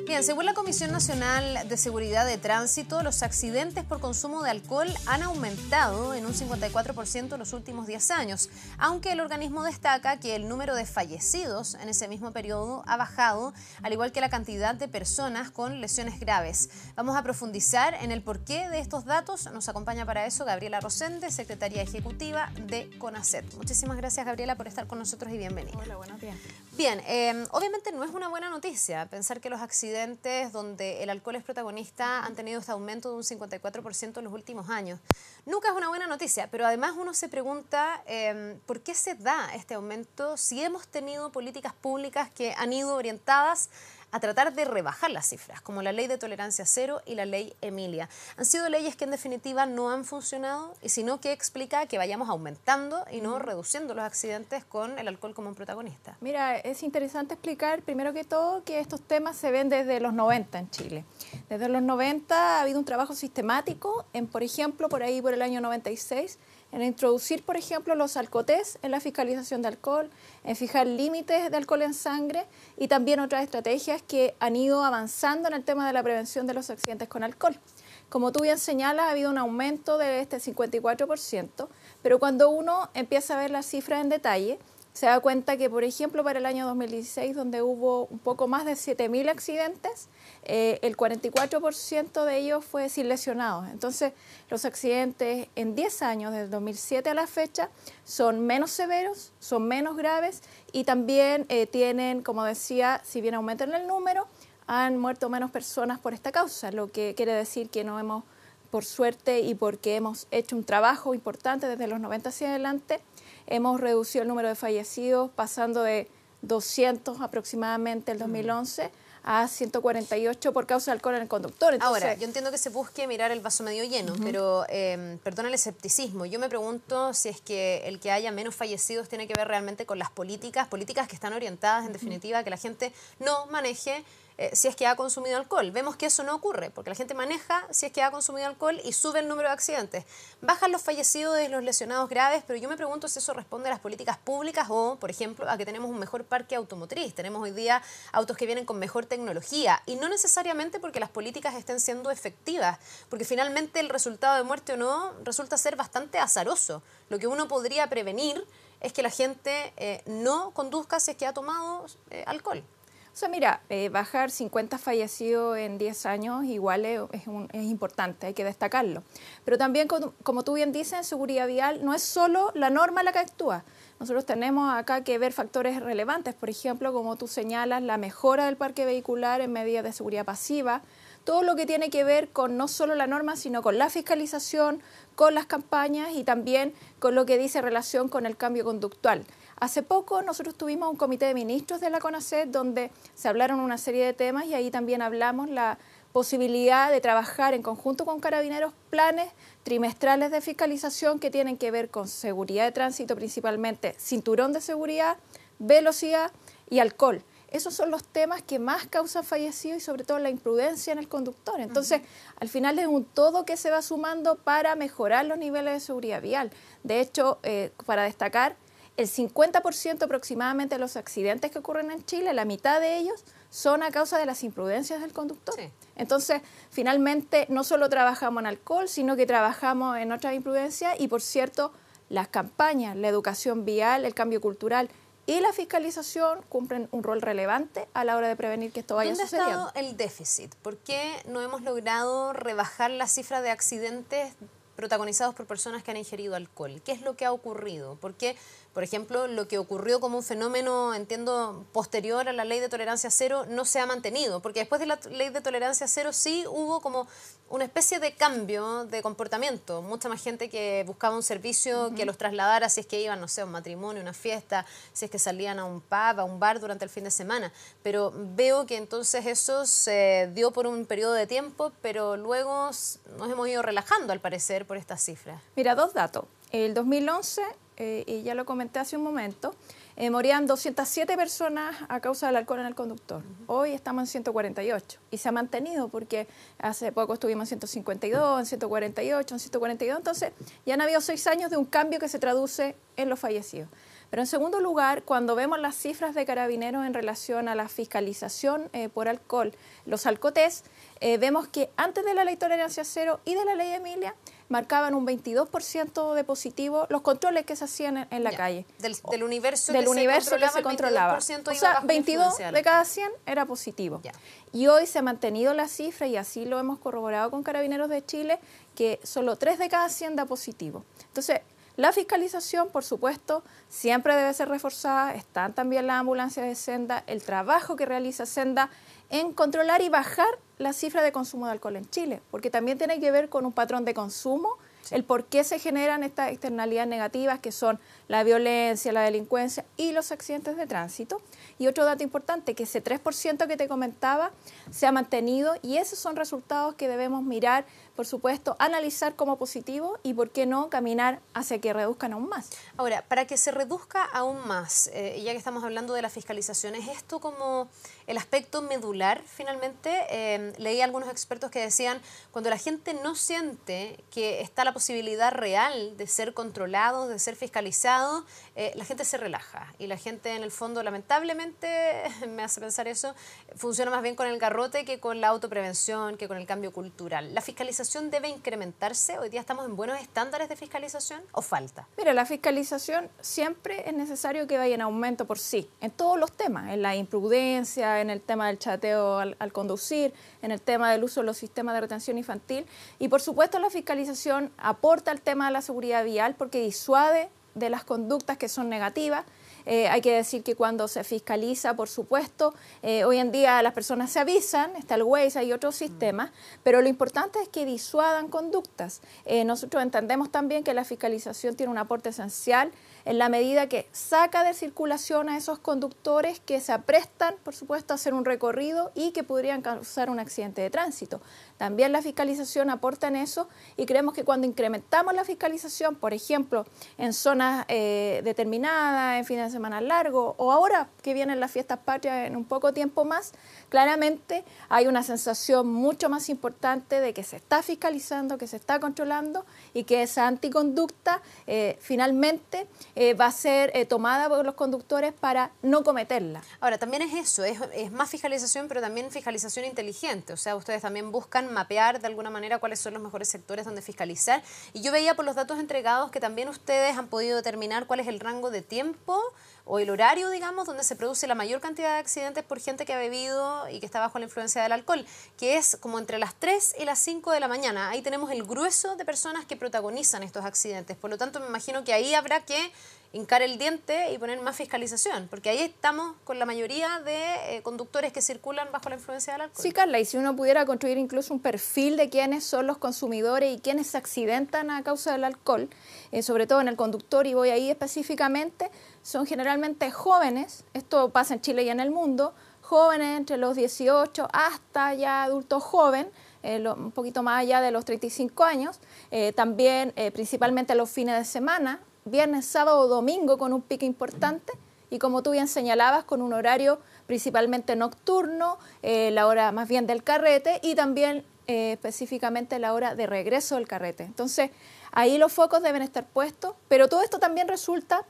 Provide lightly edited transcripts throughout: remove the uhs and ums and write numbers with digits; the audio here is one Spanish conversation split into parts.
Bien, según la Comisión Nacional de Seguridad de Tránsito, los accidentes por consumo de alcohol han aumentado en un 54% en los últimos 10 años, aunque el organismo destaca que el número de fallecidos en ese mismo periodo ha bajado, al igual que la cantidad de personas con lesiones graves. Vamos a profundizar en el porqué de estos datos. Nos acompaña para eso Gabriela Rosende, secretaria ejecutiva de CONACET. Muchísimas gracias, Gabriela, por estar con nosotros y bienvenida. Hola, buenos días. Bien, obviamente no es una buena noticia pensar que los accidentes donde el alcohol es protagonista han tenido este aumento de un 54% en los últimos años. Nunca es una buena noticia, pero además uno se pregunta ¿por qué se da este aumento si hemos tenido políticas públicas que han ido orientadas a tratar de rebajar las cifras, como la Ley de Tolerancia Cero y la Ley Emilia? Han sido leyes que en definitiva no han funcionado, y si no, ¿qué explica que vayamos aumentando y no reduciendo los accidentes con el alcohol como un protagonista? Mira, es interesante explicar, primero que todo, que estos temas se ven desde los 90 en Chile. Desde los 90 ha habido un trabajo sistemático en, por ejemplo, por ahí por el año 96, en introducir, por ejemplo, los alcotés en la fiscalización de alcohol, en fijar límites de alcohol en sangre y también otras estrategias que han ido avanzando en el tema de la prevención de los accidentes con alcohol. Como tú bien señalas, ha habido un aumento de este 54%, pero cuando uno empieza a ver las cifras en detalle, se da cuenta que, por ejemplo, para el año 2016, donde hubo un poco más de 7.000 accidentes, el 44% de ellos fue sin lesionados. Entonces, los accidentes en 10 años, desde el 2007 a la fecha, son menos severos, son menos graves y también tienen, como decía, si bien aumentan el número, han muerto menos personas por esta causa, lo que quiere decir que no hemos, por suerte y porque hemos hecho un trabajo importante desde los 90 hacia adelante, hemos reducido el número de fallecidos pasando de 200 aproximadamente el 2011 a 148 por causa de alcohol en el conductor. Entonces, ahora, yo entiendo que se busque mirar el vaso medio lleno, pero perdona el escepticismo. Yo me pregunto si es que el que haya menos fallecidos tiene que ver realmente con las políticas que están orientadas, en definitiva, a que la gente no maneje si es que ha consumido alcohol. Vemos que eso no ocurre, porque la gente maneja si es que ha consumido alcohol y sube el número de accidentes. Bajan los fallecidos y los lesionados graves, pero yo me pregunto si eso responde a las políticas públicas o, por ejemplo, a que tenemos un mejor parque automotriz. Tenemos hoy día autos que vienen con mejor tecnología y no necesariamente porque las políticas estén siendo efectivas, porque finalmente el resultado de muerte o no resulta ser bastante azaroso. Lo que uno podría prevenir es que la gente no conduzca si es que ha tomado alcohol. O sea, mira, bajar 50 fallecidos en 10 años igual es importante, hay que destacarlo. Pero también, como tú bien dices, en seguridad vial no es solo la norma la que actúa. Nosotros tenemos acá que ver factores relevantes, por ejemplo, como tú señalas, la mejora del parque vehicular en medidas de seguridad pasiva, todo lo que tiene que ver con no solo la norma, sino con la fiscalización, con las campañas y también con lo que dice relación con el cambio conductual. Hace poco nosotros tuvimos un comité de ministros de la CONACET donde se hablaron una serie de temas y ahí también hablamos la posibilidad de trabajar en conjunto con Carabineros planes trimestrales de fiscalización que tienen que ver con seguridad de tránsito, principalmente cinturón de seguridad, velocidad y alcohol. Esos son los temas que más causan fallecidos y sobre todo la imprudencia en el conductor. Entonces, al final es un todo que se va sumando para mejorar los niveles de seguridad vial. De hecho, para destacar, el 50% aproximadamente de los accidentes que ocurren en Chile, la mitad de ellos son a causa de las imprudencias del conductor. Sí. Entonces, finalmente, no solo trabajamos en alcohol, sino que trabajamos en otras imprudencias y, por cierto, las campañas, la educación vial, el cambio cultural y la fiscalización cumplen un rol relevante a la hora de prevenir que esto vaya sucediendo. ¿Dónde ha estado el déficit? ¿Por qué no hemos logrado rebajar la cifra de accidentes protagonizados por personas que han ingerido alcohol? ¿Qué es lo que ha ocurrido? ¿Por qué, por ejemplo, lo que ocurrió como un fenómeno, entiendo, posterior a la Ley de Tolerancia Cero no se ha mantenido? Porque después de la Ley de Tolerancia Cero sí hubo como una especie de cambio de comportamiento. Mucha más gente que buscaba un servicio que los trasladara si es que iban, no sé, a un matrimonio, una fiesta, si es que salían a un pub, a un bar durante el fin de semana. Pero veo que entonces eso se dio por un periodo de tiempo, pero luego nos hemos ido relajando, al parecer, por estas cifras. Mira, dos datos. El 2011, y ya lo comenté hace un momento, morían 207 personas a causa del alcohol en el conductor. Hoy estamos en 148 y se ha mantenido porque hace poco estuvimos en 152, en 148, en 142. Entonces ya han habido 6 años de un cambio que se traduce en los fallecidos. Pero en segundo lugar, cuando vemos las cifras de Carabineros en relación a la fiscalización por alcohol, los alcotés, vemos que antes de la ley Tolerancia Cero y de la ley Emilia, marcaban un 22% de positivo los controles que se hacían en la calle. Del universo que se controlaba. O sea, 22 de cada 100 era positivo. Ya. Y hoy se ha mantenido la cifra, y así lo hemos corroborado con Carabineros de Chile, que solo 3 de cada 100 da positivo. Entonces, la fiscalización, por supuesto, siempre debe ser reforzada. Están también las ambulancias de Senda, el trabajo que realiza Senda en controlar y bajar la cifra de consumo de alcohol en Chile, porque también tiene que ver con un patrón de consumo, el por qué se generan estas externalidades negativas que son la violencia, la delincuencia y los accidentes de tránsito. Y otro dato importante, que ese 3% que te comentaba se ha mantenido, y esos son resultados que debemos mirar, por supuesto, analizar como positivo y, por qué no, caminar hacia que reduzcan aún más. Ahora, para que se reduzca aún más, y ya que estamos hablando de la fiscalización, ¿es esto como el aspecto medular finalmente? Leí a algunos expertos que decían, cuando la gente no siente que está la posibilidad real de ser controlado, de ser fiscalizado, la gente se relaja, y la gente en el fondo, lamentablemente, me hace pensar eso, funciona más bien con el garrote que con la autoprevención, que con el cambio cultural. ¿La fiscalización debe incrementarse? ¿Hoy día estamos en buenos estándares de fiscalización o falta? Mira, la fiscalización siempre es necesario que vaya en aumento por sí, en todos los temas, en la imprudencia, en el tema del chateo al conducir, en el tema del uso de los sistemas de retención infantil, y por supuesto la fiscalización aporta al tema de la seguridad vial porque disuade de las conductas que son negativas. Hay que decir que cuando se fiscaliza, por supuesto, hoy en día las personas se avisan, está el Waze, hay otros sistemas, pero lo importante es que disuadan conductas. Nosotros entendemos también que la fiscalización tiene un aporte esencial en la medida que saca de circulación a esos conductores que se aprestan, por supuesto, a hacer un recorrido y que podrían causar un accidente de tránsito. También la fiscalización aporta en eso, y creemos que cuando incrementamos la fiscalización, por ejemplo, en zonas determinadas, en fines de semana largos, o ahora que vienen las fiestas patrias en un poco tiempo más, claramente hay una sensación mucho más importante de que se está fiscalizando, que se está controlando, y que esa anticonducta finalmente va a ser tomada por los conductores para no cometerla. Ahora, también es eso, es más fiscalización, pero también fiscalización inteligente. O sea, ustedes también buscan mapear de alguna manera cuáles son los mejores sectores donde fiscalizar. Y yo veía por los datos entregados que también ustedes han podido determinar cuál es el rango de tiempo o el horario, digamos, donde se produce la mayor cantidad de accidentes por gente que ha bebido y que está bajo la influencia del alcohol, que es como entre las 3 y las 5 de la mañana. Ahí tenemos el grueso de personas que protagonizan estos accidentes. Por lo tanto, me imagino que ahí habrá que hincar el diente y poner más fiscalización, porque ahí estamos con la mayoría de conductores que circulan bajo la influencia del alcohol. Sí, Carla, y si uno pudiera construir incluso un perfil de quiénes son los consumidores y quiénes se accidentan a causa del alcohol, sobre todo en el conductor, y voy ahí específicamente, son generalmente jóvenes, esto pasa en Chile y en el mundo, jóvenes entre los 18 hasta ya adultos joven, un poquito más allá de los 35 años, también principalmente los fines de semana, viernes, sábado, domingo, con un pico importante, y como tú bien señalabas, con un horario principalmente nocturno, la hora más bien del carrete, y también específicamente la hora de regreso del carrete. Entonces, ahí los focos deben estar puestos, pero todo esto también resulta,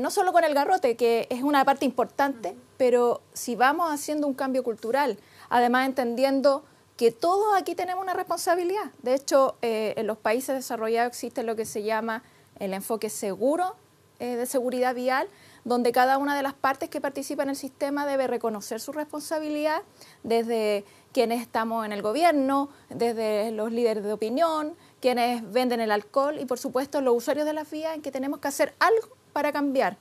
no solo con el garrote, que es una parte importante, pero si vamos haciendo un cambio cultural, además entendiendo que todos aquí tenemos una responsabilidad. De hecho, en los países desarrollados existe lo que se llama el enfoque seguro de seguridad vial, donde cada una de las partes que participa en el sistema debe reconocer su responsabilidad, desde quienes estamos en el gobierno, desde los líderes de opinión, quienes venden el alcohol y, por supuesto, los usuarios de las vías, en que tenemos que hacer algo para cambiar.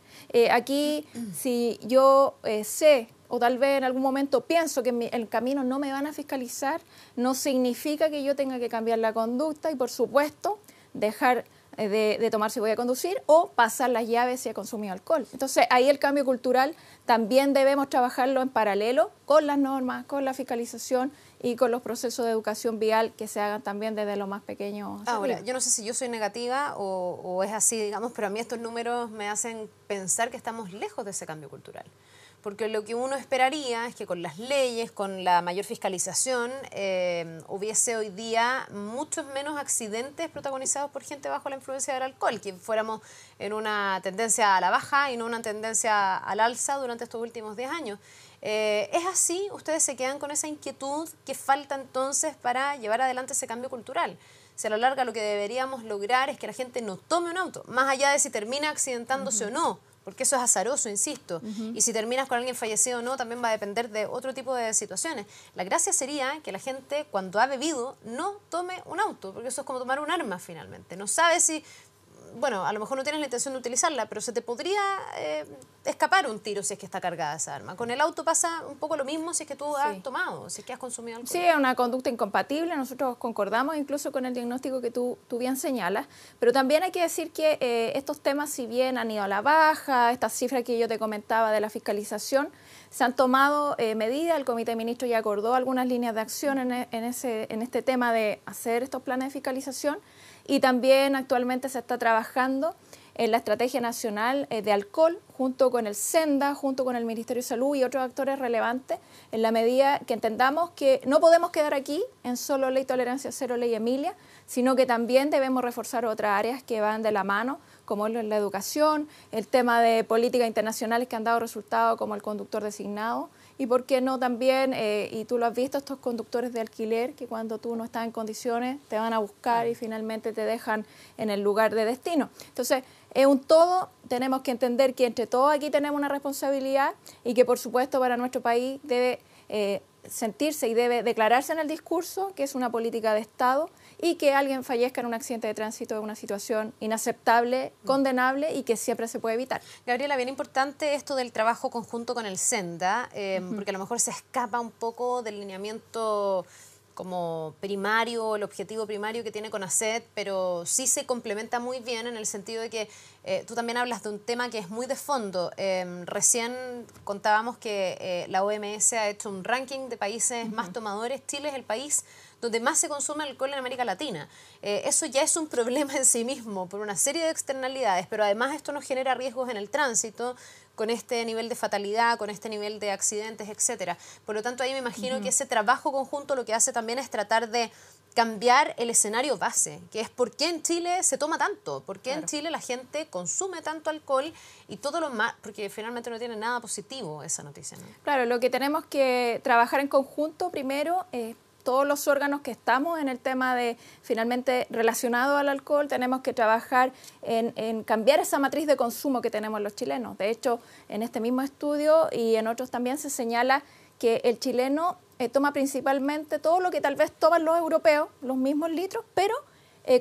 Aquí, si yo sé, o tal vez en algún momento pienso que en el camino no me van a fiscalizar, no significa que yo tenga que cambiar la conducta y, por supuesto, dejar de tomar si voy a conducir o pasar las llaves si he consumido alcohol. Entonces, ahí el cambio cultural también debemos trabajarlo en paralelo con las normas, con la fiscalización y con los procesos de educación vial que se hagan también desde lo más pequeño. Ahora, yo no sé si yo soy negativa o es así, digamos, pero a mí estos números me hacen pensar que estamos lejos de ese cambio cultural. porque lo que uno esperaría es que con las leyes, con la mayor fiscalización, hubiese hoy día muchos menos accidentes protagonizados por gente bajo la influencia del alcohol, que fuéramos en una tendencia a la baja y no una tendencia al alza durante estos últimos 10 años. ¿Es así? ¿Ustedes se quedan con esa inquietud? ¿Qué falta entonces para llevar adelante ese cambio cultural? Si a la larga lo que deberíamos lograr es que la gente no tome un auto, más allá de si termina accidentándose o no, porque eso es azaroso, insisto. Y si terminas con alguien fallecido o no, también va a depender de otro tipo de situaciones. La gracia sería que la gente, cuando ha bebido, no tome un auto, porque eso es como tomar un arma finalmente. No sabes si... Bueno, a lo mejor no tienes la intención de utilizarla, pero se te podría escapar un tiro si es que está cargada esa arma. Con el auto pasa un poco lo mismo si es que tú has tomado, si es que has consumido alcohol. Sí, es una conducta incompatible, nosotros concordamos incluso con el diagnóstico que tú bien señalas, pero también hay que decir que estos temas, si bien han ido a la baja, estas cifras que yo te comentaba de la fiscalización, se han tomado medidas, el Comité de Ministros ya acordó algunas líneas de acción en este tema de hacer estos planes de fiscalización. Y también actualmente se está trabajando en la Estrategia Nacional de Alcohol, junto con el SENDA, junto con el Ministerio de Salud y otros actores relevantes, en la medida que entendamos que no podemos quedar aquí en solo Ley Tolerancia Cero, Ley Emilia, sino que también debemos reforzar otras áreas que van de la mano, como la educación, el tema de políticas internacionales que han dado resultados, como el conductor designado, y por qué no también, y tú lo has visto, estos conductores de alquiler que cuando tú no estás en condiciones te van a buscar y finalmente te dejan en el lugar de destino. Entonces, es un todo, tenemos que entender que entre todos aquí tenemos una responsabilidad y que por supuesto para nuestro país debe sentirse y debe declararse en el discurso que es una política de Estado y que alguien fallezca en un accidente de tránsito es una situación inaceptable, condenable y que siempre se puede evitar. Gabriela, bien importante esto del trabajo conjunto con el SENDA, porque a lo mejor se escapa un poco del lineamiento como primario, el objetivo primario que tiene CONACET, pero sí se complementa muy bien en el sentido de que tú también hablas de un tema que es muy de fondo. Recién contábamos que la OMS ha hecho un ranking de países más tomadores. Chile es el país donde más se consume alcohol en América Latina. Eso ya es un problema en sí mismo por una serie de externalidades, pero además esto nos genera riesgos en el tránsito, con este nivel de fatalidad, con este nivel de accidentes, etcétera. Por lo tanto, ahí me imagino que ese trabajo conjunto lo que hace también es tratar de cambiar el escenario base, que es por qué en Chile se toma tanto, por qué en Chile la gente consume tanto alcohol y todo lo más, porque finalmente no tiene nada positivo esa noticia, ¿no? Claro, lo que tenemos que trabajar en conjunto primero es todos los órganos que estamos en el tema de finalmente relacionado al alcohol, tenemos que trabajar en cambiar esa matriz de consumo que tenemos los chilenos. De hecho, en este mismo estudio y en otros también se señala que el chileno toma principalmente todo lo que tal vez toman los europeos, los mismos litros, pero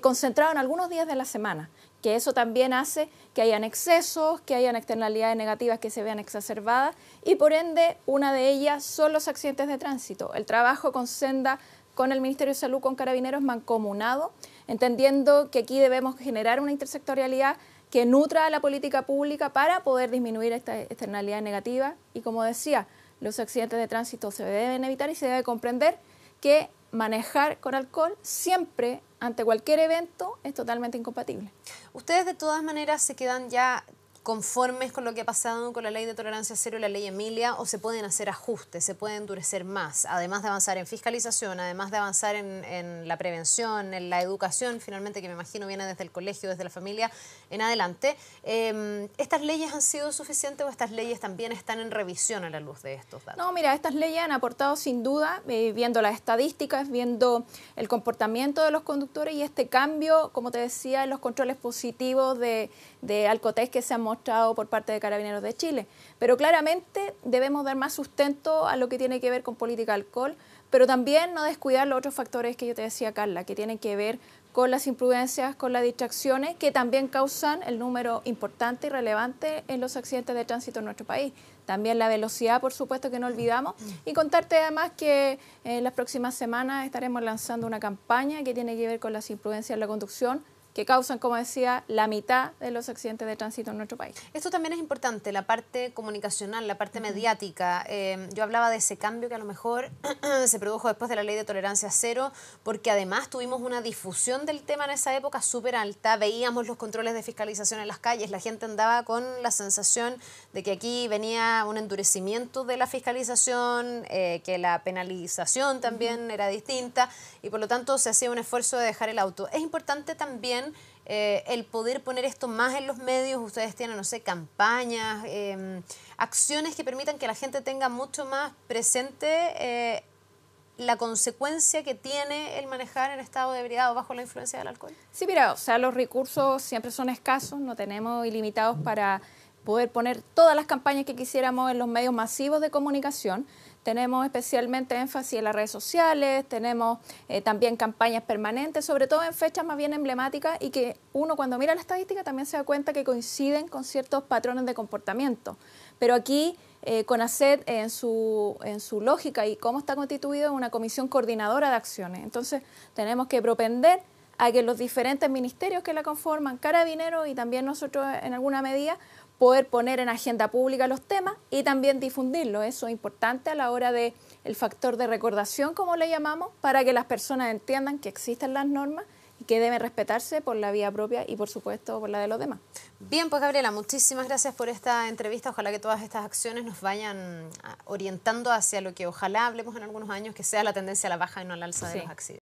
concentrado en algunos días de la semana, que eso también hace que hayan excesos, que hayan externalidades negativas que se vean exacerbadas y por ende una de ellas son los accidentes de tránsito. El trabajo con SENDA, con el Ministerio de Salud, con Carabineros mancomunado, entendiendo que aquí debemos generar una intersectorialidad que nutra a la política pública para poder disminuir esta externalidad negativa y como decía, los accidentes de tránsito se deben evitar y se debe comprender que manejar con alcohol siempre, ante cualquier evento, es totalmente incompatible. ¿Ustedes de todas maneras se quedan ya conformes con lo que ha pasado con la Ley de Tolerancia Cero y la Ley Emilia o se pueden hacer ajustes, se puede endurecer más, además de avanzar en fiscalización, además de avanzar en la prevención, en la educación, finalmente, que me imagino viene desde el colegio, desde la familia en adelante? ¿Estas leyes han sido suficientes o estas leyes también están en revisión a la luz de estos datos? No, mira, estas leyes han aportado sin duda, viendo las estadísticas, viendo el comportamiento de los conductores y este cambio, como te decía, en los controles positivos de alcotés que se han mostrado por parte de Carabineros de Chile. Pero claramente debemos dar más sustento a lo que tiene que ver con política de alcohol, pero también no descuidar los otros factores que yo te decía, Carla, que tienen que ver con las imprudencias, con las distracciones, que también causan el número importante y relevante en los accidentes de tránsito en nuestro país. También la velocidad, por supuesto, que no olvidamos. Y contarte además que en las próximas semanas estaremos lanzando una campaña que tiene que ver con las imprudencias en la conducción, que causan, como decía, la mitad de los accidentes de tránsito en nuestro país. Esto también es importante, la parte comunicacional, la parte mediática. Yo hablaba de ese cambio que a lo mejor se produjo después de la ley de tolerancia cero, porque además tuvimos una difusión del tema en esa época súper alta, veíamos los controles de fiscalización en las calles, la gente andaba con la sensación de que aquí venía un endurecimiento de la fiscalización, que la penalización también era distinta y por lo tanto se hacía un esfuerzo de dejar el auto. Es importante también el poder poner esto más en los medios. Ustedes tienen, no sé, campañas, acciones que permitan que la gente tenga mucho más presente la consecuencia que tiene el manejar en estado de ebriedad o bajo la influencia del alcohol. Sí, mira, o sea, los recursos siempre son escasos, no tenemos ilimitados para poder poner todas las campañas que quisiéramos en los medios masivos de comunicación. Tenemos especialmente énfasis en las redes sociales, tenemos también campañas permanentes, sobre todo en fechas más bien emblemáticas y que uno cuando mira la estadística también se da cuenta que coinciden con ciertos patrones de comportamiento. Pero aquí CONACET en su lógica y cómo está constituido es una comisión coordinadora de acciones. Entonces tenemos que propender a que los diferentes ministerios que la conforman, Carabineros y también nosotros en alguna medida, poder poner en agenda pública los temas y también difundirlos. Eso es importante a la hora del factor de recordación, como le llamamos, para que las personas entiendan que existen las normas y que deben respetarse por la vía propia y, por supuesto, por la de los demás. Bien, pues Gabriela, muchísimas gracias por esta entrevista. Ojalá que todas estas acciones nos vayan orientando hacia lo que ojalá hablemos en algunos años, que sea la tendencia a la baja y no al alza de los accidentes.